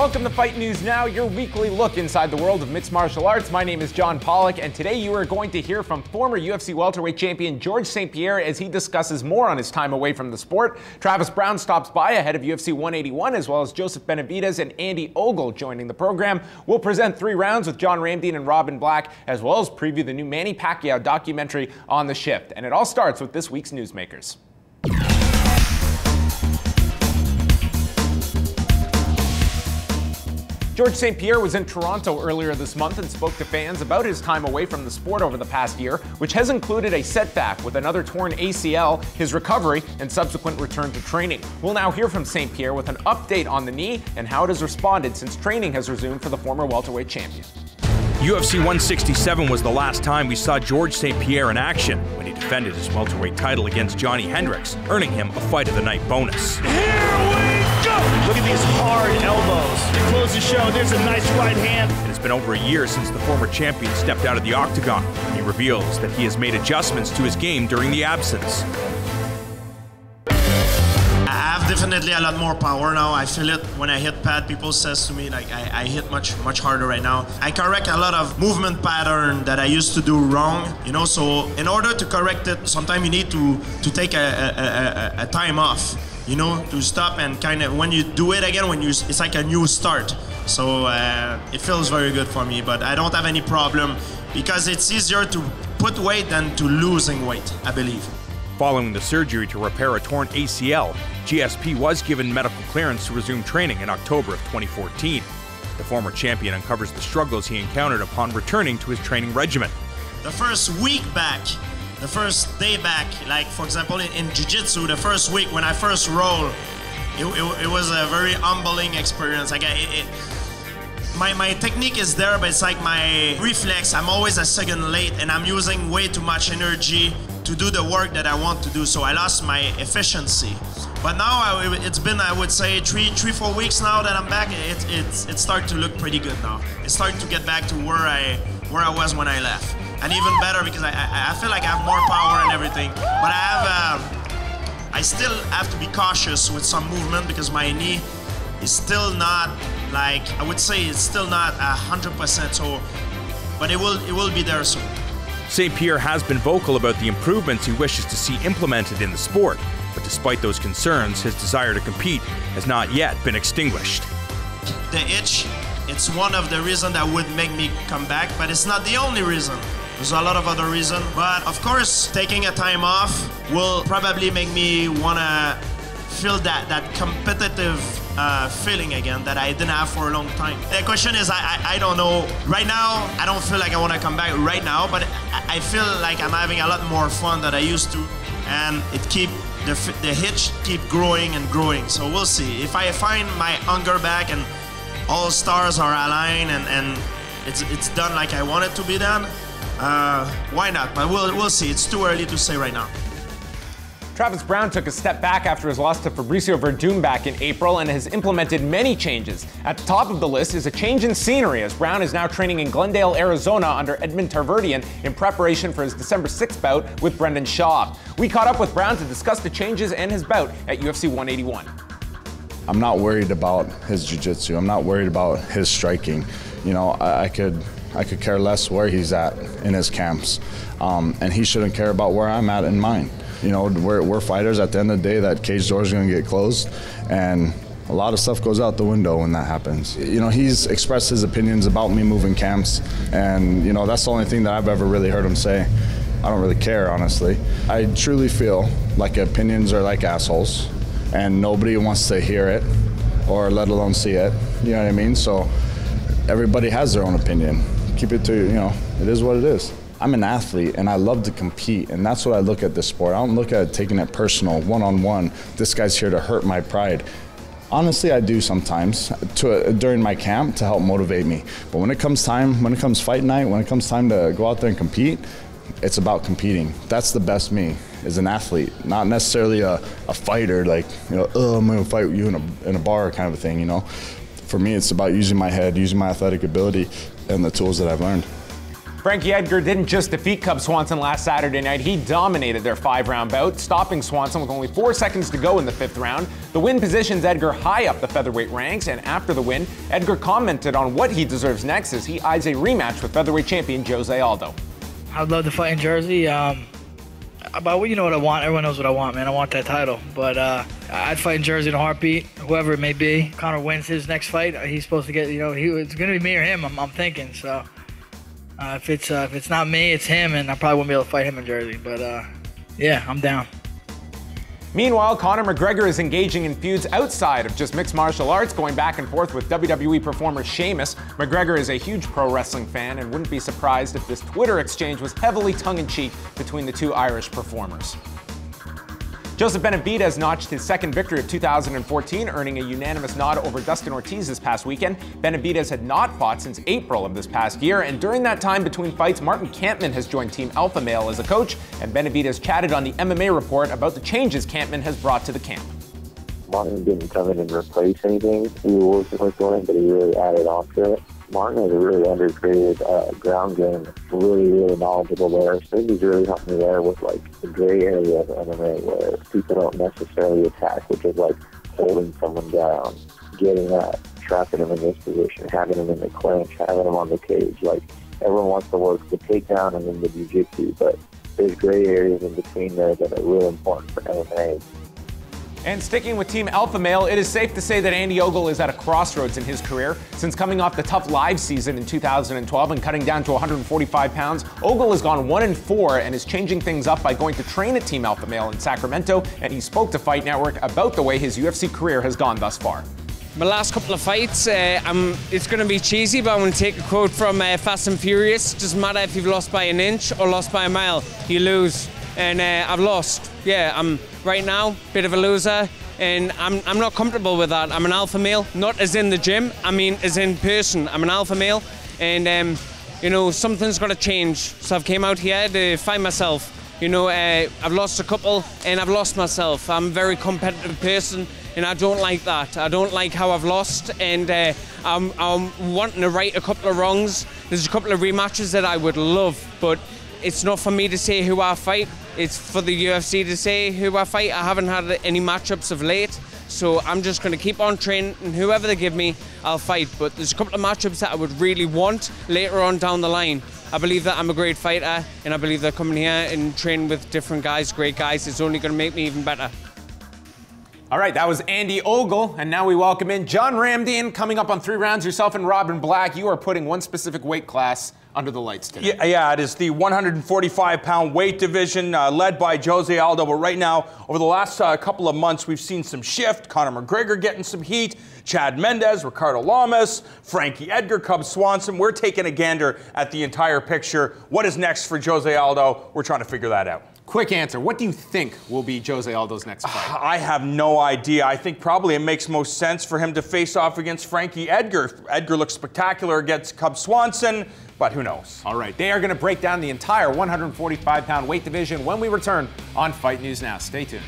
Welcome to Fight News Now, your weekly look inside the world of mixed martial arts. My name is John Pollock, and today you are going to hear from former UFC welterweight champion George St-Pierre as he discusses more on his time away from the sport. Travis Browne stops by ahead of UFC 181, as well as Joseph Benavidez and Andy Ogle joining the program. We'll present 3 rounds with John Ramdine and Robin Black, as well as preview the new Manny Pacquaio documentary On the Shift. And it all starts with this week's newsmakers. George St-Pierre was in Toronto earlier this month and spoke to fans about his time away from the sport over the past year, which has included a setback with another torn ACL, his recovery, and subsequent return to training. We'll now hear from St-Pierre with an update on the knee and how it has responded since training has resumed for the former welterweight champion. UFC 167 was the last time we saw George St-Pierre in action when he defended his welterweight title against Johnny Hendricks, earning him a Fight of the Night bonus. Here we go! Look at these hard elbows. To close the show, there's a nice right hand. It has been over a year since the former champion stepped out of the octagon. He reveals that he has made adjustments to his game during the absence. I have definitely a lot more power now. I feel it when I hit pad. People says to me like I hit much harder right now. I correct a lot of movement pattern that I used to do wrong, you know. So in order to correct it, sometimes you need to take a time off, you know, to stop and kind of when you do it again, it's like a new start. So it feels very good for me, but I don't have any problem because it's easier to put weight than to losing weight, I believe. Following the surgery to repair a torn ACL, GSP was given medical clearance to resume training in October of 2014. The former champion uncovers the struggles he encountered upon returning to his training regimen. The first week back, the first day back, like for example in Jiu-Jitsu, the first week when I first rolled, it was a very humbling experience. Like my technique is there, but it's like my reflex. I'm always a second late and I'm using way too much energy to do the work that I want to do, so I lost my efficiency. But now it's been, I would say, 3-4 weeks now that I'm back. It started to look pretty good now. It started to get back to where I was when I left, and even better because I feel like I have more power and everything. But I still have to be cautious with some movement because my knee is still not like, I would say it's still not 100%. So, but it will be there soon. St-Pierre has been vocal about the improvements he wishes to see implemented in the sport, but despite those concerns, his desire to compete has not yet been extinguished. The itch, it's one of the reasons that would make me come back, but it's not the only reason. There's a lot of other reasons, but of course, taking a time off will probably make me want to feel that competitive feeling again that I didn't have for a long time. The question is, I don't know. Right now, I don't feel like I want to come back right now, but I feel like I'm having a lot more fun than I used to, and the hitch keep growing and growing. So we'll see. If I find my hunger back and all stars are aligned and it's done like I want it to be done, why not? But we'll see. It's too early to say right now. Travis Browne took a step back after his loss to Fabricio Werdum back in April and has implemented many changes. At the top of the list is a change in scenery, as Browne is now training in Glendale, Arizona under Edmond Tarverdian in preparation for his December 6th bout with Brendan Schaub. We caught up with Browne to discuss the changes and his bout at UFC 181. I'm not worried about his jiu-jitsu. I'm not worried about his striking. You know, I could care less where he's at in his camps, and he shouldn't care about where I'm at in mine. You know, we're fighters. At the end of the day, that cage door is going to get closed, and a lot of stuff goes out the window when that happens. You know, he's expressed his opinions about me moving camps, and, you know, that's the only thing that I've ever really heard him say. I don't really care, honestly. I truly feel like opinions are like assholes, and nobody wants to hear it, or let alone see it. You know what I mean? So everybody has their own opinion. Keep it to, you know, it is what it is. I'm an athlete and I love to compete, and that's what I look at this sport. I don't look at it taking it personal, one-on-one. This guy's here to hurt my pride. Honestly, I do sometimes during my camp to help motivate me. But when it comes fight night, when it comes time to go out there and compete, it's about competing. That's the best me as an athlete, not necessarily a fighter, like, you know, oh, I'm gonna fight you in a bar kind of a thing, you know. For me, it's about using my head, using my athletic ability and the tools that I've learned. Frankie Edgar didn't just defeat Cub Swanson last Saturday night, he dominated their 5-round bout, stopping Swanson with only 4 seconds to go in the 5th round. The win positions Edgar high up the featherweight ranks, and after the win, Edgar commented on what he deserves next as he eyes a rematch with featherweight champion Jose Aldo. I'd love to fight in Jersey. But you know what I want. Everyone knows what I want, man. I want that title. But I'd fight in Jersey in a heartbeat, whoever it may be. Conor wins his next fight. He's supposed to get, it's going to be me or him, I'm thinking. So if it's not me, it's him, and I probably won't be able to fight him in Jersey. But yeah, I'm down. Meanwhile, Conor McGregor is engaging in feuds outside of just mixed martial arts, going back and forth with WWE performer Sheamus. McGregor is a huge pro wrestling fan and wouldn't be surprised if this Twitter exchange was heavily tongue-in-cheek between the two Irish performers. Joseph Benavidez notched his second victory of 2014, earning a unanimous nod over Dustin Ortiz this past weekend. Benavidez had not fought since April of this past year, and during that time between fights, Martin Kampmann has joined Team Alpha Male as a coach, and Benavidez chatted on the MMA Report about the changes Kampmann has brought to the camp. Martin didn't come in and replace anything we were working with him, but he really added on to it. Martin has a really underrated ground game, really knowledgeable there. So he's really helped me there with like the gray area of MMA where people don't necessarily attack, which is like holding someone down, getting up, trapping him in this position, having him in the clinch, having him on the cage. Like everyone wants to work the takedown and then the jiu-jitsu, but there's gray areas in between there that are really important for MMA. And sticking with Team Alpha Male, it is safe to say that Andy Ogle is at a crossroads in his career. Since coming off the tough live season in 2012 and cutting down to 145 pounds, Ogle has gone 1-4 and is changing things up by going to train at Team Alpha Male in Sacramento, and he spoke to Fight Network about the way his UFC career has gone thus far. My last couple of fights, it's going to be cheesy, but I'm going to take a quote from Fast and Furious. Doesn't matter if you've lost by an inch or lost by a mile, you lose. And I've lost. Yeah, I'm right now a bit of a loser, and I'm not comfortable with that. I'm an alpha male, not as in the gym, I mean as in person. I'm an alpha male, and something's got to change. So I've came out here to find myself. I've lost a couple, and I've lost myself. I'm a very competitive person, and I don't like that. I don't like how I've lost, and I'm wanting to right a couple of wrongs. There's a couple of rematches that I would love, but it's not for me to say who I fight. It's for the UFC to say who I fight. I haven't had any matchups of late, so I'm just going to keep on training, and whoever they give me, I'll fight. But there's a couple of matchups that I would really want later on down the line. I believe that I'm a great fighter, and I believe that coming here and training with different guys, great guys, is only going to make me even better. All right, that was Andy Ogle, and now we welcome in John Ramdian. Coming up on 3 rounds, yourself and Robin Black, you are putting one specific weight class under the lights today. Yeah, it is the 145-pound weight division led by Jose Aldo. But right now, over the last couple of months, we've seen some shift. Conor McGregor getting some heat. Chad Mendes, Ricardo Lamas, Frankie Edgar, Cub Swanson. We're taking a gander at the entire picture. What is next for Jose Aldo? We're trying to figure that out. Quick answer. What do you think will be Jose Aldo's next fight? I have no idea. I think probably it makes most sense for him to face off against Frankie Edgar. Edgar looks spectacular against Cub Swanson, but who knows? All right, they are going to break down the entire 145-pound weight division when we return on Fight News Now. Stay tuned.